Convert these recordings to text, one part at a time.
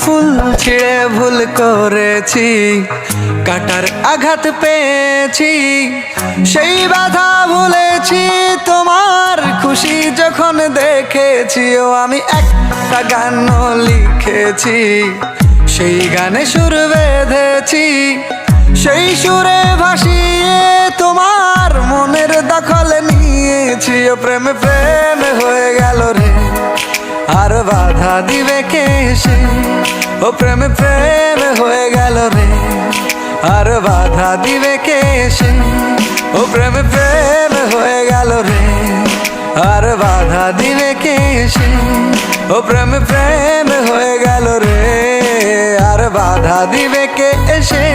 ফুল ছিঁড়ে ভুল করেছি, কাটার আঘাত পেয়েছি, সেই বাধা ভুলেছি তোমার খুশি যখন দেখেছি। ও আমি একটা গান লিখেছি, সেই গানে সুর বেঁধেছি, সেই সুরে ভাসিয়ে তোমার মনের দখল নিয়েছি। ও প্রেমে প্রেম হয়ে গেল রে, আর বাধা দিবে কে এসে? ও প্রেমে প্রেম হয়ে গেল রে, আর বাধা দিবে কে এসে? ও প্রেমে প্রেম হয়ে গেল রে, আর বাধা দিবে কে এসে? ও প্রেমে প্রেম হয়ে গেল রে, আর বাধা দিবে কে এসে?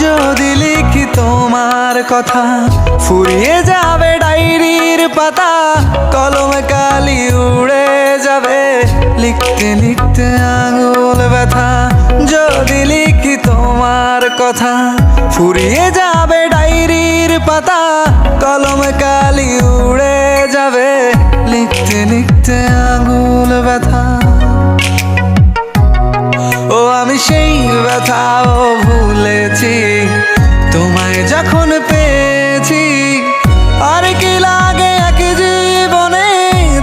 যদি লিখি তোমার কথা, ফুরিয়ে যাবে ডায়েরির পাতা, কলমে কালি উড়ে যাবে, লিখতে লিখতে আঙুল ব্যথা। যদি লিখি তোমার কথা, ফুরিয়ে যাবে ডায়েরির পাতা, কলমে কালি উড়ে যাবে, লিখতে লিখতে আঙুল ব্যথা। ও আমি সেই ব্যথাও ভুলেছি, তোমায় যখন পেয়েছি। আর কি লাগে এক জীবনে,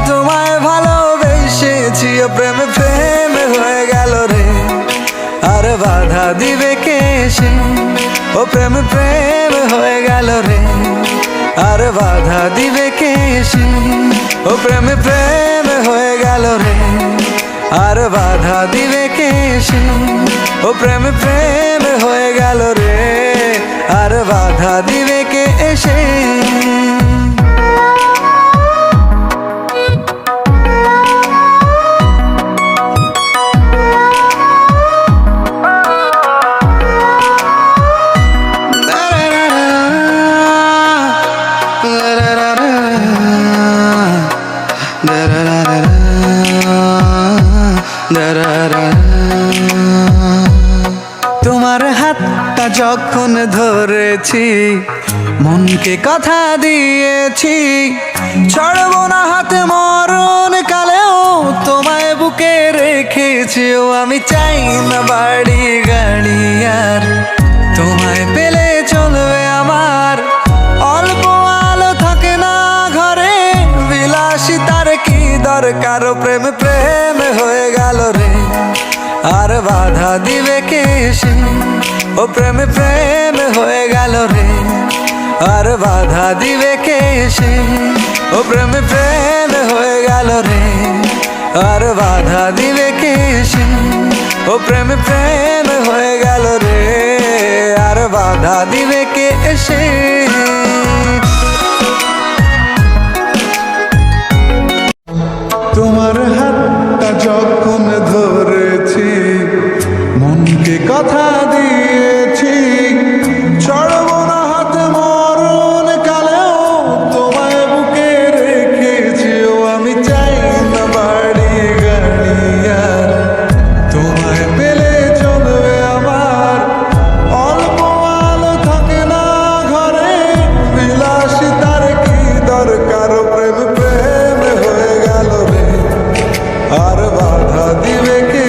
তোমায় ভালোবেসেছি। ও প্রেমে প্রেম হয়ে গেল রে, আর বাধা দিবে কে এসে? ও প্রেমে প্রেম হয়ে গেল রে, আর বাধা দিবে কে এসে? ও প্রেমে প্রেম হয়ে গেল রে, আর বাধা দিবে কে এসে? ও প্রেমে প্রেম হয়ে গেল রে, আর বাধা দিবে কে এসে? তোমার হাতটা যখন ধরেছি, মনকে কথা দিয়েছি, ছাড়বো না হাতে মরণ কালেও, তোমায় বুকে রেখেছি। ও আমি চাই না বাড়ি গাড়ি আর, তোমায় পেলে চলবে আমার। অল্প আলো থাকে না ঘরে, বিলাসিতার কি দরকার? ও প্রেমে প্রেম হয়ে গেল রে, আর বাধা দিবে কে এসে? ও প্রেমে প্রেম হয়ে গেল রে, আর বাধা দিবে কে এসে? ও প্রেমে প্রেম হয়ে গেল রে, আর বাধা দিবে কে এসে? ও প্রেমে প্রেম হয়ে গেল রে, আর বাধা দিবে কে এসে? তোমার হাতটা যখন ধরেছি, মনকে কথা দিয়েছি, ছাড়বো না হাতে মরণ কালেও, তোমায় বুকে রেখেছি। ও আমি চাই না বাড়ি গাড়ি আর, তোমায় পেলে চলবে আমার। অল্প আলো থাকে না ঘরে, বিলাসিতার কি দরকার? প্রেম প্রেম হয়ে গেল রে, আর বাধা দিবে কে